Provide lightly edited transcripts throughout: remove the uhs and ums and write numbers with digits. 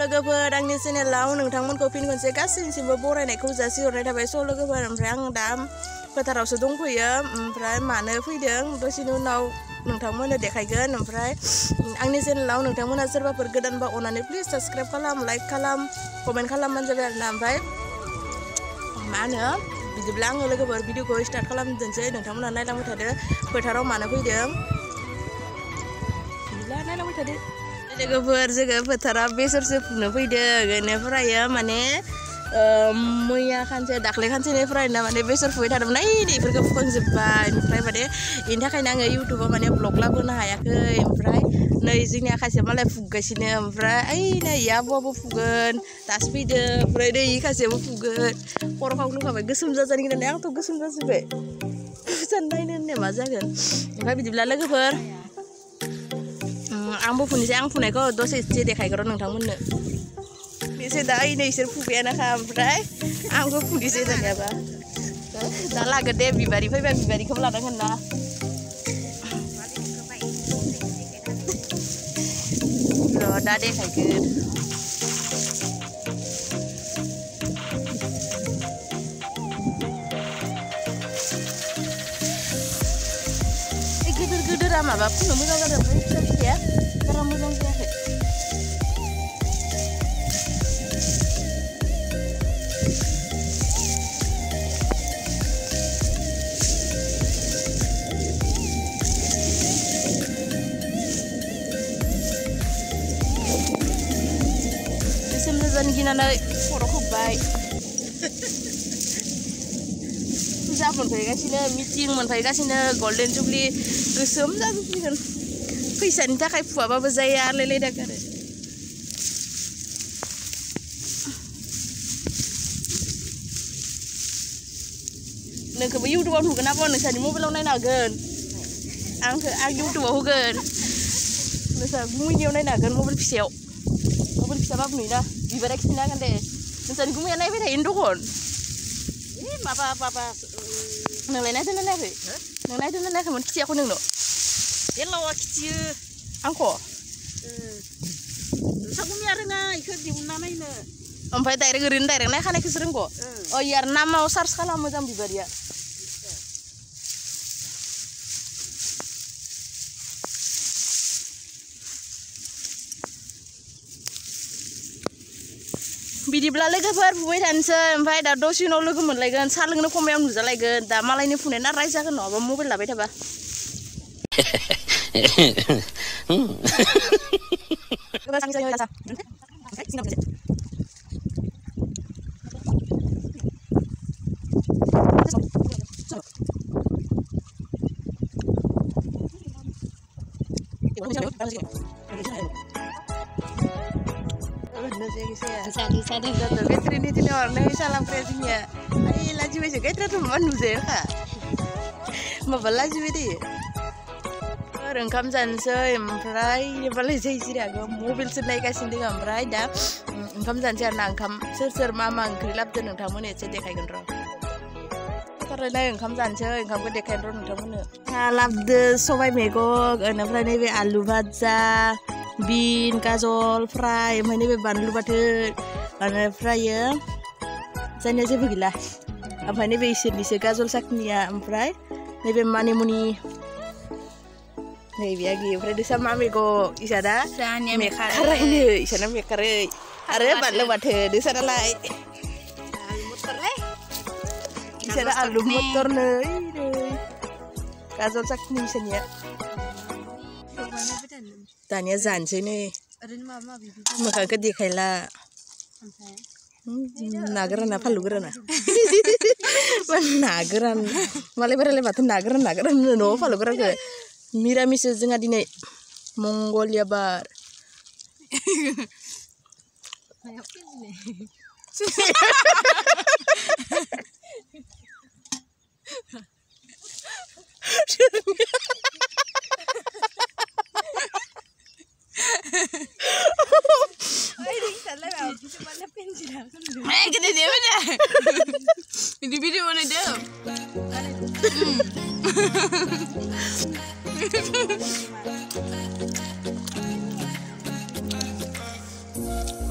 लोगोफोर आंनि चेनेलाव नोंथांमोनखौ फिन खनसे गासैनिसिमबो बरायनायखौ जासिहरनाय थाबाय। लोगोफोर ओमफ्राय आं दा फोथारावसो दंफैयो। ओमफ्राय मानो फैदों दसेनि उनाव नोंथांमोननो देखायगोन। ओमफ्राय आंनि चेनेलाव नोंथांमोना सोरबाफोर गोदानबा अननानै प्लिज साबस्क्राइब खालाम, लाइक खालाम, कमेन्ट खालामबानो जाबाय आरोना। ओमफ्राय मा होनो बिदिब्ला आङो लोगोफोर भिडिअखौ स्टार्ट खालामदोंसै। नोंथांमोना नायलांबाय थादो फोथाराव मानो फैदों, बिदिब्ला नायलांबाय थादो। लोगोफोर जोङो फोथाराव बेसरसो फुनो फैदों। बेनिफ्राय माने मैया खानसे दाख्लै खानसेनिफ्रायनो माने बेसर फुबाय थादोंमोन। बेफोरखौ फुखांजोब्बाय। ओमफ्राय माने बेनि थाखायनो आङो इउटुबाव माने ब्लग लाबोनो हायाखै। ओमफ्राय नै जोंनि आखासे मालाय फुगासिनो। ओमफ्राय नै आब'आबो फुगोन दासो फैदो। ओमफ्राय नै खासेयाबो फुगोन। खर' खावखांबाय गोसोम जाजानो गिनानै आंथ' गोसोम जाजोब्बाय। फुजानो नायनो होननाया मा जागोन। ओमफ्राय बिदिब्ला लोगोफोर आंबो फुनोसै। आं फुनायखौ दसे एसे देखायग्रो नोंथांमोननो। एसे दा इसोर फुबायानोखा। ओमफ्राय आंबो फुनोसै दानियाबा। दा लागोन दे बिबारि फैबा बिबारिखौबो लानांगोन ना। र' दा देखायगोन। गिदिर गिदिरा माबा फुनो मोजां जादों। ओमफ्राय फिसा फिसाया बारा मोजां जायाखै। गोसोम जाजानो गिनानै खर' खोब्बाय। फुजा मोनफैगासिनो, मिटिं मोनफैगासिनो, गल्डेन जुबलि गोसोम जाजोबसिगोन। फैसानि थाखाय फुवाबाबो जाया आलायलायदों आरो। नोंखौबो इउटुबाव नुगोन आब'। नोंसानि मबाइलाव नायनो हागोन। आं इउटुबाव होगोन। नोंसा गुमैनियाव नायनो हागोन मबाइल फिसायाव। मबाइल फिसाबाबो नुयोना। बिबारा खिन्थिनो हागोन दे। नोंसानि गुमैया नायबाय थायो दखन। माबा नोंलाय नायदोंना नायाखै? नों नायदोंना नायाखैमोन खिथियाखौ नोंनाव? बे लावा खिथियो आंख'। नोंसा गुमैया रोङा इखौ दिहुनना नायनो। ओमफ्राय डाइरेक्ट ओरैनो डाइरेक्ट नायखानायखौसो रोंगौ। इयार नामाव सार्च खालाम मोजां बिबारिया। बिदिब्ला लोगोफोर फुबाय थानोसै। ओमफ्राय दा दसे उनाव लोगो मोनलायगोन। साहा लोंनो खमायाव नुजालायगोन। दा मालायनि फुनाय ना रायजागोन नङाबा मबाइल लाबाय थाबा। Betrini tini warna salam presinya. Ay laju aja kayak terus mana nuzer kah? Mabal laju ini. Rengkam jansai, omprai ini balai saya sih agak mobil senai kasih dengan omprai dah. Rengkam jansai nangkam ser mama ngkelap dan nangkamu nih saya dekai gendro. Karena rengkam jansai, rengkam gue dekai gendro nangkamu nih. Kalap de sobai megok, omprai nih be alu bhaja. Bean, gazol, fry, ओमफ्राय नैबे बानलु बाथोन, ओमफ्राय जानिया जेबो गैला। ओमफ्राय नैबे इसोरनिसो गाजल साखनिया, ओमफ्राय नैबे मानिमुनि नैबे आगि, ओमफ्राय दोसा मा मैगं इसाना मेखारायनो इसाना मेखारै आरो बानलु बाथोन दोसानालाय इसाना आलु मटर नै गाजल साखनि इसानिया दानिया जानोसै नै मोखांखौ देखायला ना गोराना फानलु गोराना ना गोरान मालायफोरालाय माथो ना गोरान न'आव फानलु गोरानखौ मिरामिसो जोंहा दिनै मंगलिया बार Gede dia mana? Di video mana dia?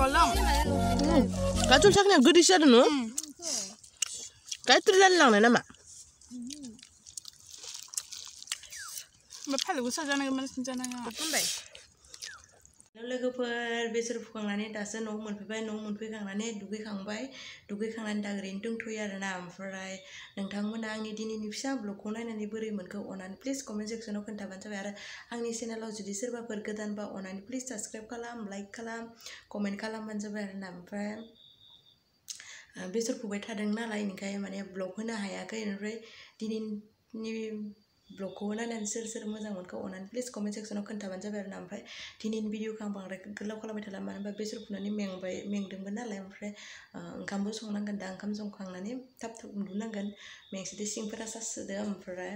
Tolong. Kacul saknya gede sih ada no. Kayak terlalang nih nama. Bapak lu saja nak mana senjana. Sampai. लोगोफोर बेसर फुखांनानै दासो न'आव मोनफैबाय न'आव मोनफैखांनानै दुगैखांनानै दा ओरैनो दंथ'यो आरोना ओमफ्राय नोंथांमोना आंनि दिनैनि फिसा ब्लगखौ नायनानै बोरै मोनखो अनानै प्लिज कमेन्ट सेक्सनाव खोन्थाबानो जाबाय आरो आंनि चेनेलाव जुदि सोरबाफोर गोदानबा अनानै प्लिज साबस्क्राइब खालाम लाइक खालाम कमेन्ट खालामबानो जाबाय आरोना ओमफ्राय बेसर फुबाय थादों नालाय ओंखायनो माने ब्लग होनो हायाखै ओमफ्राय दिनैनि ब्लगखौ नायनानै सोर मोजां मोनखो अनानै प्लिज कमेन्ट सेक्सनाव खोन्थाबानो जाबाय आरोना ओमफ्राय दिनैनि भिडिअखौ आं बांद्राय गोलाव खालामबाय थाला मानो होनबा बेसर फुनानै मेंदोंमोन नालाय ओमफ्राय ओंखामबो संनांगोन दा ओंखाम संखांनानै थाब उन्दुनांगोन मेंसिदो सिंफोरा सासोदो ओमफ्राय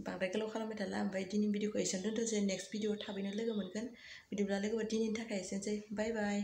बांद्राय गोलाव खालामबाय थाला ओमफ्राय दिनैनि भिडिअखौ एसेयावनो दोनथ'सै नेक्स्ट भिडिअ थाबैनो लोगो मोनगोन बिदिब्ला लोगोफोर दिनैनि थाखाय एसेनोसै बाय बाय